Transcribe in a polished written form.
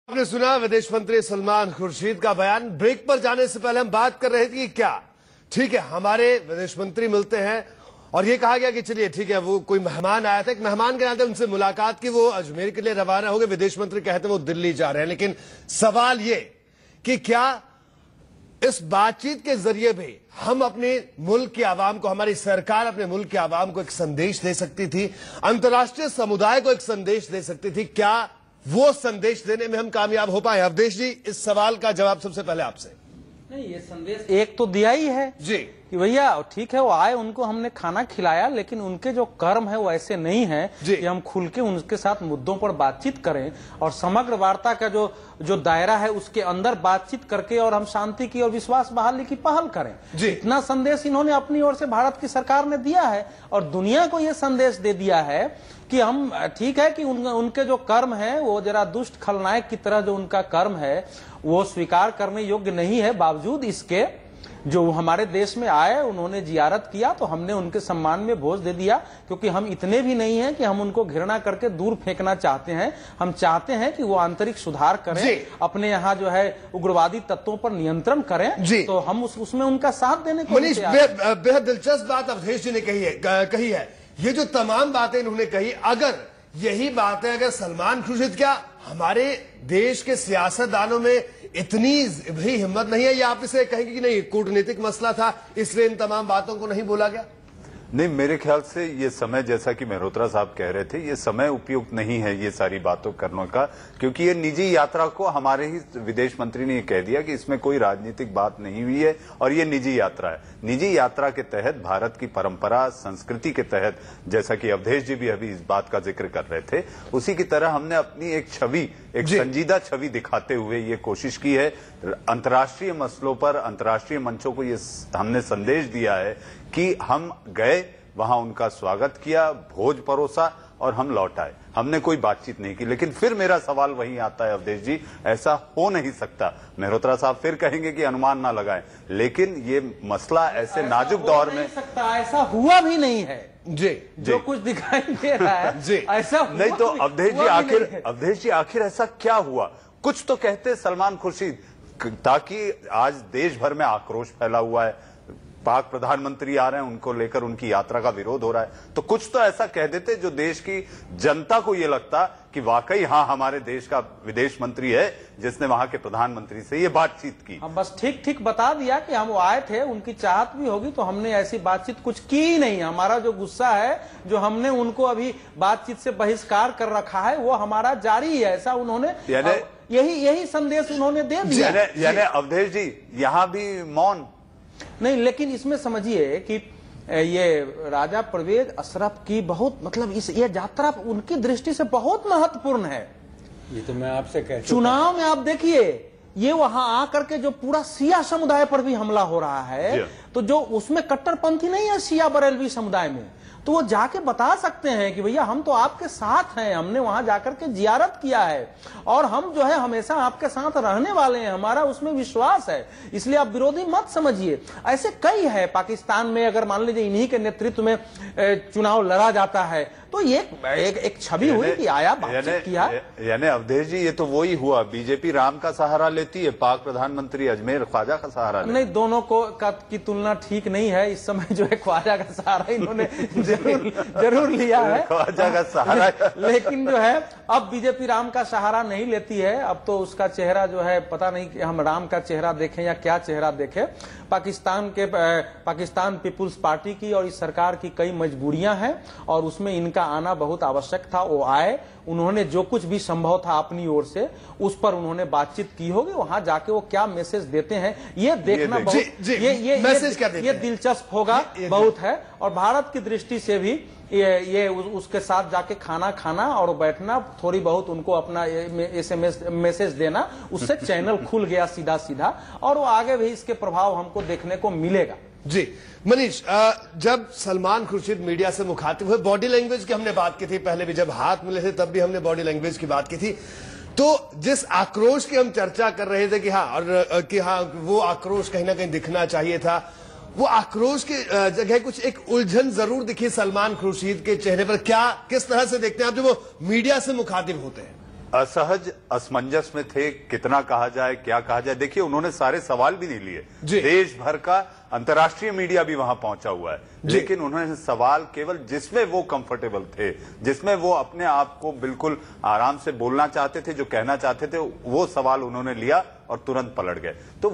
आपने सुना विदेश मंत्री सलमान खुर्शीद का बयान। ब्रेक पर जाने से पहले हम बात कर रहे थे कि क्या ठीक है हमारे विदेश मंत्री मिलते हैं और ये कहा गया कि चलिए ठीक है वो कोई मेहमान आया था, एक मेहमान के नाते उनसे मुलाकात की, वो अजमेर के लिए रवाना हो गए। विदेश मंत्री कहते हैं वो दिल्ली जा रहे हैं, लेकिन सवाल ये कि क्या इस बातचीत के जरिए भी हम अपने मुल्क के आवाम को, हमारी सरकार अपने मुल्क के आवाम को एक संदेश दे सकती थी, अंतर्राष्ट्रीय समुदाय को एक संदेश दे सकती थी? क्या वो संदेश देने में हम कामयाब हो पाए? अवधेश जी, इस सवाल का जवाब सबसे पहले आपसे। नहीं, ये संदेश एक तो दिया ही है जी कि भैया ठीक है वो आए, उनको हमने खाना खिलाया, लेकिन उनके जो कर्म है वो ऐसे नहीं है कि हम खुल के उनके साथ मुद्दों पर बातचीत करें और समग्र वार्ता का जो दायरा है उसके अंदर बातचीत करके और हम शांति की और विश्वास बहाली की पहल करें। इतना संदेश इन्होंने अपनी ओर से भारत की सरकार ने दिया है और दुनिया को ये संदेश दे दिया है कि हम ठीक है कि उनके जो कर्म है वो जरा दुष्ट खलनायक की तरह जो उनका कर्म है वो स्वीकार करने योग्य नहीं है। बावजूद इसके जो हमारे देश में आए, उन्होंने जियारत किया तो हमने उनके सम्मान में भोज दे दिया, क्योंकि हम इतने भी नहीं हैं कि हम उनको घृणा करके दूर फेंकना चाहते हैं। हम चाहते हैं कि वो आंतरिक सुधार करें, अपने यहाँ जो है उग्रवादी तत्वों पर नियंत्रण करें, तो हम उसमें उनका साथ देने को। मनीष, बेहद दिलचस्प बात अवधेश जी ने कही है। ये जो तमाम बातें इन्होंने कही, अगर यही बातें अगर सलमान खुर्शीद, क्या हमारे देश के सियासतदानों में इतनी भी हिम्मत नहीं है या आप इसे कहेंगे कि नहीं कूटनीतिक मसला था इसलिए इन तमाम बातों को नहीं बोला गया? नहीं, मेरे ख्याल से ये समय, जैसा कि मेहरोत्रा साहब कह रहे थे, ये समय उपयुक्त नहीं है ये सारी बातों करने का, क्योंकि ये निजी यात्रा को हमारे ही विदेश मंत्री ने ये कह दिया कि इसमें कोई राजनीतिक बात नहीं हुई है और ये निजी यात्रा है। निजी यात्रा के तहत भारत की परंपरा संस्कृति के तहत, जैसा कि अवधेश जी भी अभी इस बात का जिक्र कर रहे थे, उसी की तरह हमने अपनी एक छवि, एक संजीदा छवि दिखाते हुए ये कोशिश की है। अंतर्राष्ट्रीय मसलों पर, अंतर्राष्ट्रीय मंचों को ये हमने संदेश दिया है कि हम गए, वहां उनका स्वागत किया, भोज परोसा और हम लौट आए। हमने कोई बातचीत नहीं की। लेकिन फिर मेरा सवाल वही आता है अवधेश जी, ऐसा हो नहीं सकता। मेहरोत्रा साहब फिर कहेंगे कि अनुमान ना लगाएं, लेकिन ये मसला ऐसे नाजुक दौर में ऐसा हुआ भी नहीं है जी, जो कुछ दिखाई दे रहा है जी ऐसा नहीं। तो अवधेश जी आखिर ऐसा क्या हुआ? कुछ तो कहते सलमान खुर्शीद, ताकि आज देश भर में आक्रोश फैला हुआ है, पाक प्रधानमंत्री आ रहे हैं, उनको लेकर उनकी यात्रा का विरोध हो रहा है, तो कुछ तो ऐसा कह देते जो देश की जनता को ये लगता कि वाकई हाँ हमारे देश का विदेश मंत्री है जिसने वहां के प्रधानमंत्री से ये बातचीत की। हम बस ठीक बता दिया कि हम वो आए थे, उनकी चाहत भी होगी तो हमने ऐसी बातचीत कुछ की ही नहीं। हमारा जो गुस्सा है, जो हमने उनको अभी बातचीत से बहिष्कार कर रखा है, वो हमारा जारी है। ऐसा उन्होंने यही संदेश उन्होंने दे दिया। यानी अवधेश जी यहाँ भी मौन नहीं, लेकिन इसमें समझिए कि ये राजा परवेज अशरफ की बहुत मतलब ये यात्रा उनकी दृष्टि से बहुत महत्वपूर्ण है। ये तो मैं आपसे कह, चुनाव में आप देखिए ये वहां आकर के जो पूरा शिया समुदाय पर भी हमला हो रहा है, तो जो उसमें कट्टरपंथी नहीं है शिया बरेलवी समुदाय में, तो वो जाके बता सकते हैं कि भैया हम तो आपके साथ हैं, हमने वहां जाकर के जियारत किया है और हम जो है हमेशा आपके साथ रहने वाले हैं, हमारा उसमें विश्वास है, इसलिए आप विरोधी मत समझिए। ऐसे कई है पाकिस्तान में, अगर मान लीजिए इन्हीं के नेतृत्व में चुनाव लड़ा जाता है तो ये एक छवि हुई कि आया, बातचीत किया। यानी अवधेश जी ये तो वही हुआ, बीजेपी राम का सहारा लेती है, पाक प्रधानमंत्री अजमेर ख्वाजा का सहारा लेती है। नहीं, दोनों को की तुलना ठीक नहीं है। इस समय जो है ख्वाजा का सहारा इन्होंने जरूर लिया है, ख्वाजा का सहारा लेकिन जो है अब बीजेपी राम का सहारा नहीं लेती है। अब तो उसका चेहरा जो है पता नहीं कि हम राम का चेहरा देखें या क्या चेहरा देखें। पाकिस्तान पीपुल्स पार्टी की और इस सरकार की कई मजबूरियां हैं और उसमें इनका आना बहुत आवश्यक था। वो आए, उन्होंने जो कुछ भी संभव था अपनी ओर से उस पर उन्होंने बातचीत की होगी। वहां जाके वो क्या मैसेज देते हैं ये देखना बहुत ये दिलचस्प होगा बहुत है। और भारत की दृष्टि से भी ये उसके साथ जाके खाना खाना और बैठना, थोड़ी बहुत उनको अपना SMS मैसेज देना, उससे चैनल खुल गया सीधा और वो आगे भी इसके प्रभाव हमको देखने को मिलेगा। जी मनीष, जब सलमान खुर्शीद मीडिया से मुखातिब हुए, बॉडी लैंग्वेज की हमने बात की थी, पहले भी जब हाथ मिले थे तब भी हमने बॉडी लैंग्वेज की बात की थी, तो जिस आक्रोश की हम चर्चा कर रहे थे कि हाँ वो आक्रोश कहीं ना कहीं दिखना चाहिए था, वो आक्रोश की जगह कुछ एक उलझन जरूर दिखी सलमान खुर्शीद के चेहरे पर। क्या किस तरह से देखते हैं आप जब वो मीडिया से मुखातिब होते हैं? असहज असमंजस में थे, कितना कहा जाए क्या कहा जाए। देखिए उन्होंने सारे सवाल भी नहीं लिए, देश भर का अंतर्राष्ट्रीय मीडिया भी वहां पहुंचा हुआ है, लेकिन उन्होंने सवाल केवल जिसमें वो कंफर्टेबल थे, जिसमें वो अपने आप को बिल्कुल आराम से बोलना चाहते थे, जो कहना चाहते थे, वो सवाल उन्होंने लिया और तुरंत पलट गए। तो